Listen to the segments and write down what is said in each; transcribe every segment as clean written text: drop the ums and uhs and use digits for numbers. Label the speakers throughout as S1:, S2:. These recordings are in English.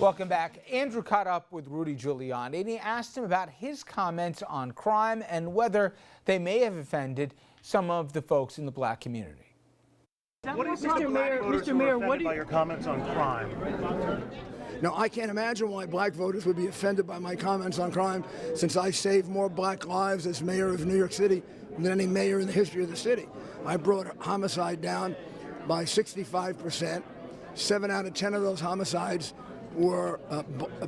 S1: Welcome back. Andrew caught up with Rudy Giuliani and he asked him about his comments on crime and whether they may have offended some of the folks in the black community.
S2: What do you think black voters who are offended by your comments on crime?
S3: No, I can't imagine why black voters would be offended by my comments on crime, since I saved more black lives as mayor of New York City than any mayor in the history of the city. I brought homicide down by 65%. 7 out of 10 of those homicides were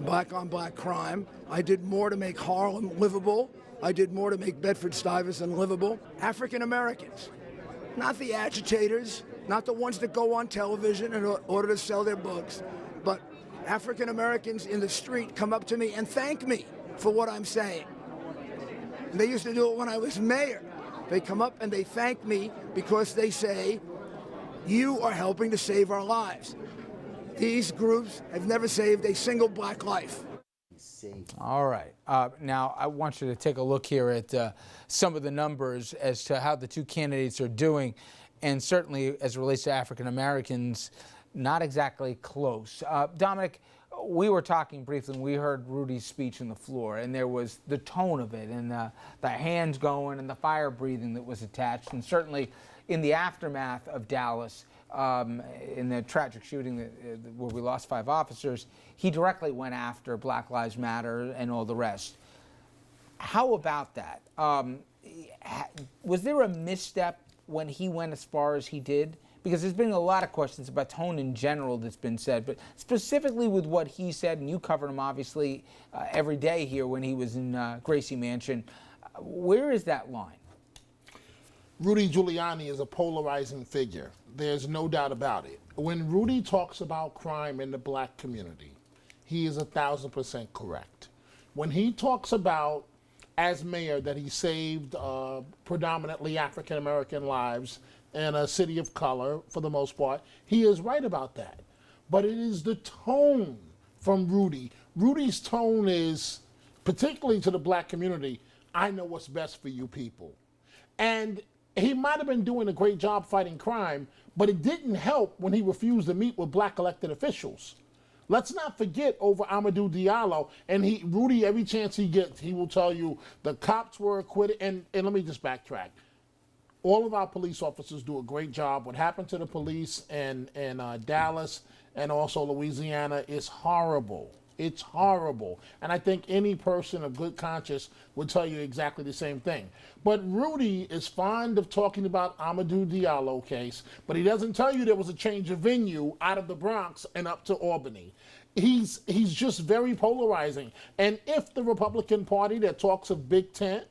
S3: black-on-black crime. I did more to make Harlem livable. I did more to make Bedford-Stuyvesant livable. African Americans, not the agitators, not the ones that go on television in order to sell their books, but African Americans in the street come up to me and thank me for what I'm saying. And they used to do it when I was mayor. They come up and they thank me because they say, you are helping to save our lives. These groups have never saved a single black life.
S1: All right. Now, I want you to take a look here at some of the numbers as to how the two candidates are doing. And certainly, as it relates to African Americans, not exactly close. Dominic, we were talking briefly, and we heard Rudy's speech on the floor, and there was the tone of it, and the hands going, and the fire breathing that was attached. And certainly, in the aftermath of Dallas, in the tragic shooting where we lost 5 officers, he directly went after Black Lives Matter and all the rest. How about that? Was there a misstep when he went as far as he did? Because there's been a lot of questions about tone in general that's been said, but specifically with what he said, and you covered him obviously every day here when he was in Gracie Mansion. Where is that line?
S4: Rudy Giuliani is a polarizing figure. There's no doubt about it. When Rudy talks about crime in the black community, he is 1,000% correct. When he talks about, as mayor, that he saved predominantly African-American lives in a city of color, for the most part, he is right about that. But it is the tone from Rudy. Rudy's tone is, particularly to the black community, I know what's best for you people. And he might have been doing a great job fighting crime, but it didn't help when he refused to meet with black elected officials. Let's not forget over Amadou Diallo, and Rudy, every chance he gets, he will tell you the cops were acquitted, and let me just backtrack. All of our police officers do a great job. What happened to the police in Dallas and also Louisiana is horrible. It's horrible. And I think any person of good conscience would tell you exactly the same thing. But Rudy is fond of talking about Amadou Diallo case, but he doesn't tell you there was a change of venue out of the Bronx and up to Albany. He's just very polarizing. And if the Republican Party that talks of Big Tent,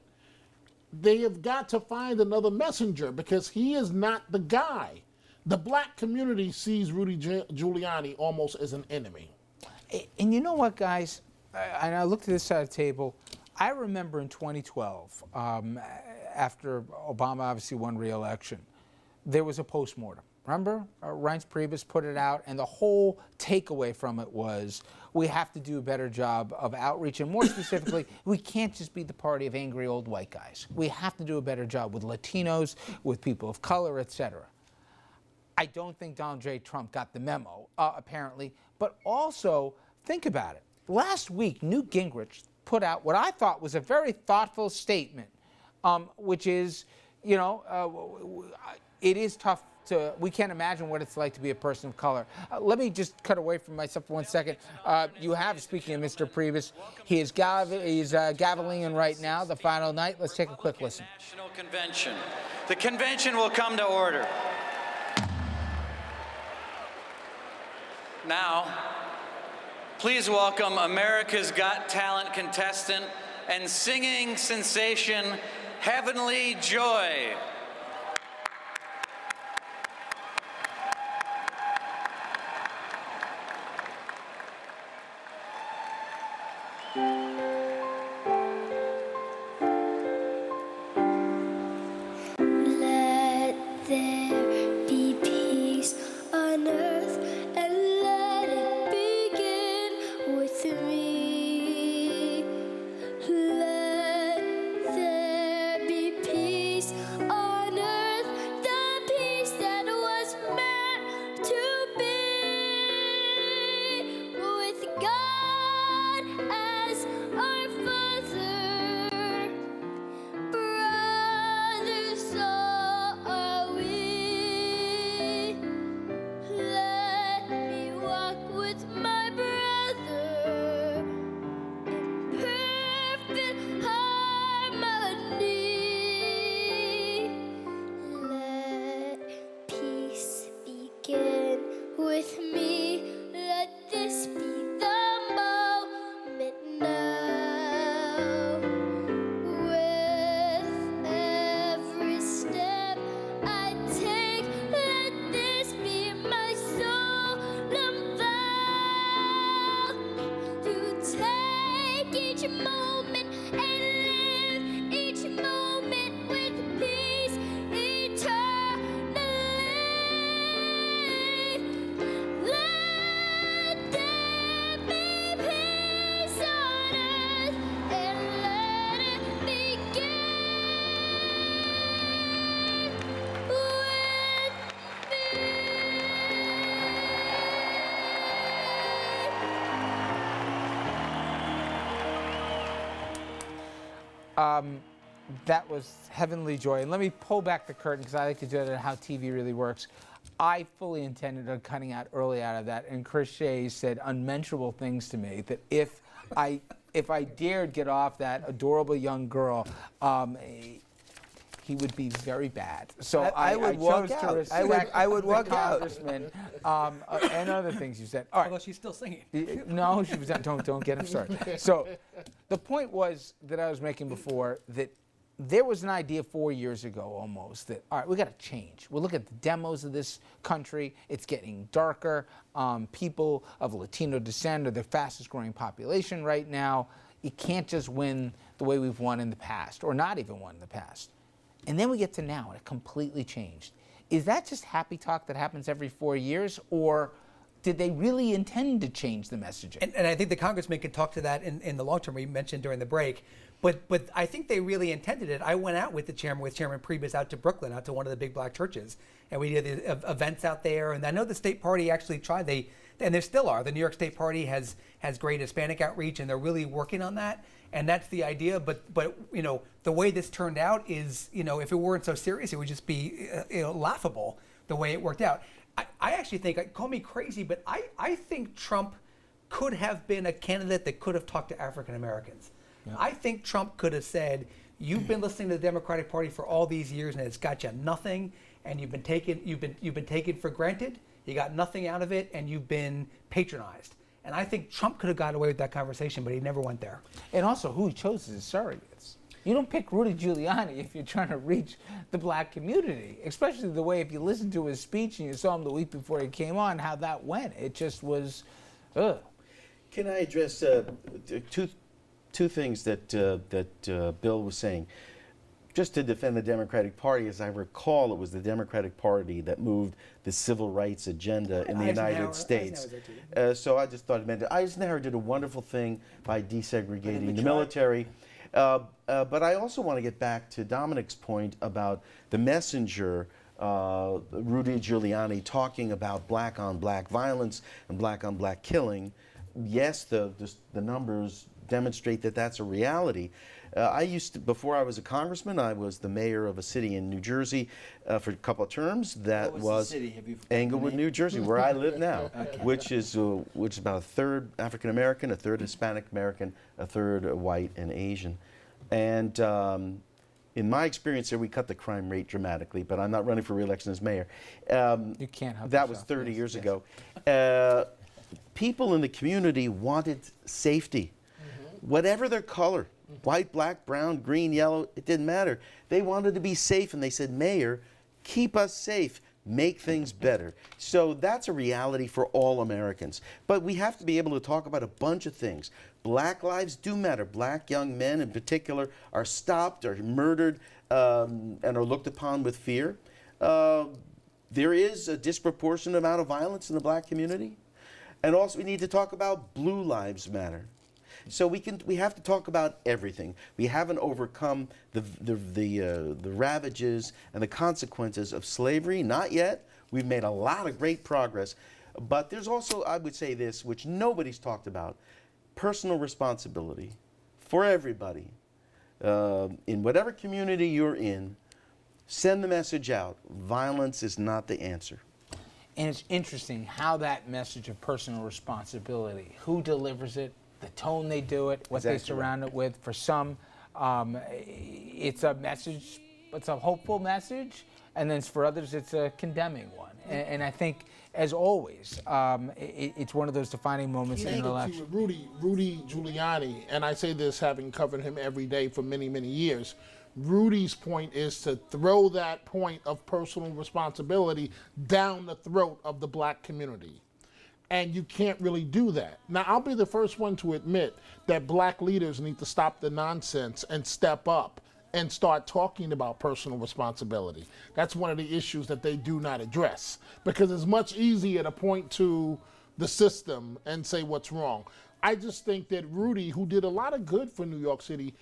S4: they have got to find another messenger because he is not the guy. The black community sees Rudy Giuliani almost as an enemy.
S1: And you know what, guys? And I looked at this side of the table. I remember in 2012, after Obama obviously won re-election, there was a postmortem. Remember? Reince Priebus put it out, and the whole takeaway from it was we have to do a better job of outreach, and more specifically, we can't just be the party of angry old white guys. We have to do a better job with Latinos, with people of color, etc. I don't think Donald J. Trump got the memo, apparently, but also think about it. Last week, Newt Gingrich put out what I thought was a very thoughtful statement, which is, you know, it is tough we can't imagine what it's like to be a person of color. Let me just cut away from myself for 1 second. You have, speaking of Mr. Priebus, he's gaveling in right now, the final night. Let's take a quick listen.
S5: National Convention. The convention will come to order. Now, please welcome America's Got Talent contestant and singing sensation, Heavenly Joy.
S6: Let there be peace.
S1: That was heavenly joy. And let me pull back the curtain because I like to do that on how TV really works. I fully intended on cutting out early out of that, and Chris Shays said unmentionable things to me that if I dared get off that adorable young girl, he would be very bad. So
S6: I would walk
S1: chose to
S6: out.
S1: respect
S6: I would
S1: the
S6: walk out.
S1: congressman, and other things you said. All right.
S7: Although she's still singing.
S1: No, she was. Don't get him started. So, the point was that I was making before that there was an idea 4 years ago almost that all right, we got to change. We look at the demos of this country; it's getting darker. People of Latino descent are the fastest growing population right now. You can't just win the way we've won in the past, or not even won in the past. And then we get to now, and it completely changed. Is that just happy talk that happens every 4 years, or did they really intend to change the messaging?
S7: And I think the congressman can talk to that in the long term. We mentioned during the break, but I think they really intended it. I went out with Chairman Priebus out to Brooklyn, out to one of the big black churches, and we did the events out there. And I know the state party actually tried. And there still are. The New York State Party has great Hispanic outreach, and they're really working on that. And that's the idea. But the way this turned out is, if it weren't so serious, it would just be laughable the way it worked out. I actually think, call me crazy, but I think Trump could have been a candidate that could have talked to African Americans. Yeah. I think Trump could have said, "You've been listening to the Democratic Party for all these years, and it's got you nothing, and you've been taken for granted. You got nothing out of it, and you've been patronized." And I think Trump could have got away with that conversation, but he never went there.
S1: And also, who he chose as his surrogates. You don't pick Rudy Giuliani if you're trying to reach the black community, especially the way if you listened to his speech and you saw him the week before he came on, how that went. It just was, ugh.
S6: Can I address two things that Bill was saying? Just to defend the Democratic Party, as I recall, it was the Democratic Party that moved the cil rights agenda in the United States. So I just thought it meant it. Eisenhower did a wonderful thing by desegregating the military. But I also want to get back to Dominic's point about the messenger, Rudy Giuliani, talking about black-on-black violence and black-on-black killing. Yes, the numbers demonstrate that that's a reality. Before I was a congressman, I was the mayor of a city in New Jersey for a couple of terms. That was Englewood, New Jersey, where I live now, which is about a third African American, a third Hispanic American, a third white and Asian. And in my experience there, we cut the crime rate dramatically, but I'm not running for re-election as mayor.
S1: You can't help
S6: That
S1: yourself.
S6: was 30
S1: Yes,
S6: years
S1: yes.
S6: ago. People in the community wanted safety, whatever their color. White, black, brown, green, yellow, it didn't matter. They wanted to be safe, and they said, "Mayor, keep us safe, make things better." So that's a reality for all Americans. But we have to be able to talk about a bunch of things. Black lives do matter. Black young men in particular are stopped, are murdered, and are looked upon with fear. There is a disproportionate amount of violence in the black community. And also we need to talk about blue lives matter. So we have to talk about everything. We haven't overcome the ravages and the consequences of slavery, not yet. We've made a lot of great progress, but there's also, I would say this, which nobody's talked about, personal responsibility for everybody. In whatever community you're in, send the message out. Violence is not the answer.
S1: And it's interesting how that message of personal responsibility, who delivers it, the tone they do it, what they surround it with. For some, it's a message, it's a hopeful message, and then for others, it's a condemning one. And I think, as always, it's one of those defining moments in an election.
S4: Rudy Giuliani, and I say this having covered him every day for many, many years, Rudy's point is to throw that point of personal responsibility down the throat of the black community. And you can't really do that. Now, I'll be the first one to admit that black leaders need to stop the nonsense and step up and start talking about personal responsibility. That's one of the issues that they do not address, because it's much easier to point to the system and say what's wrong. I just think that Rudy, who did a lot of good for New York City,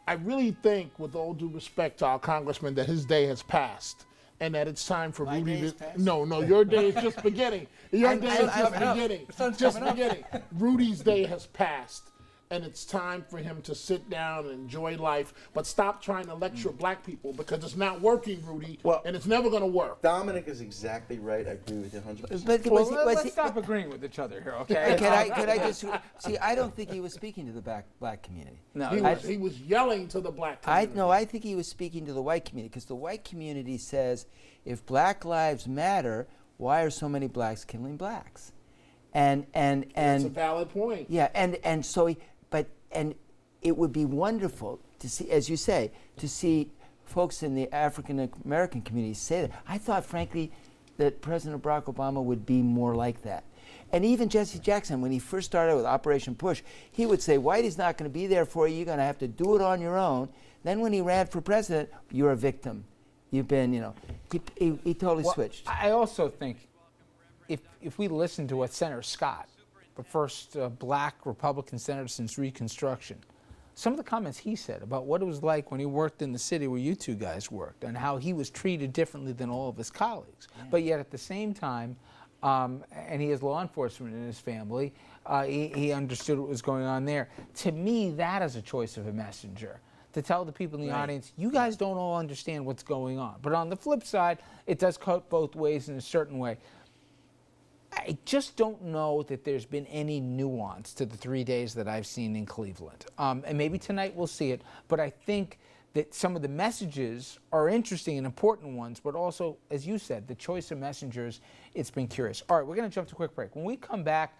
S4: I really think, with all due respect to our congressman, that his day has passed. And that it's time for Rudy to... No, your day is just beginning. Your day is just beginning. Just beginning. Rudy's day has passed. and it's time for him to sit down and enjoy life, but stop trying to lecture black people because it's not working, Rudy,
S6: Well-
S4: and it's never going to work.
S6: Dominic is exactly right. I agree with you 100%.
S8: But
S1: Well,
S8: was he-
S1: let's stop agreeing with each other here, okay?
S8: could I just see? I don't think he was speaking to the black community.
S1: No,
S4: He was yelling to the black community.
S8: I think he was speaking to the white community because the white community says, if Black lives matter, why are so many blacks killing blacks? And
S4: That's a valid point.
S8: yeah, and so and it would be wonderful to see, as you say, to see folks in the African American community say that. I thought, frankly, that President Barack Obama would be more like that. And even Jesse Jackson, when he first started with Operation Push, he would say, Whitey's not going to be there for you. You're going to have to do it on your own. Then when he ran for president, you're a victim. You've been, he totally switched.
S1: I also think if we listen to what Senator Scott, the first black Republican senator since Reconstruction, some of the comments he said about what it was like when he worked in the city where you two guys worked and how he was treated differently than all of his colleagues. Yeah. But yet at the same time, and he has law enforcement in his family, he understood what was going on there. To me, that is a choice of a messenger. To tell the people in the audience, you guys don't all understand what's going on. But on the flip side, it does cut both ways in a certain way. I just don't know that there's been any nuance to the 3 days that I've seen in Cleveland. And maybe tonight we'll see it, but I think that some of the messages are interesting and important ones, but also, as you said, the choice of messengers, it's been curious. All right, we're going to jump to a quick break. When we come back,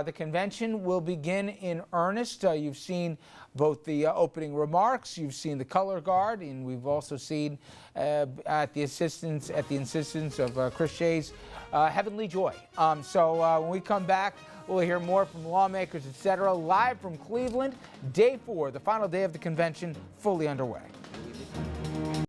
S1: the convention will begin in earnest. You've seen both the opening remarks, you've seen the color guard, and we've also seen at the insistence of Chris Shays, Heavenly Joy. So when we come back, we'll hear more from lawmakers, etc. Live from Cleveland, day 4, the final day of the convention, fully underway.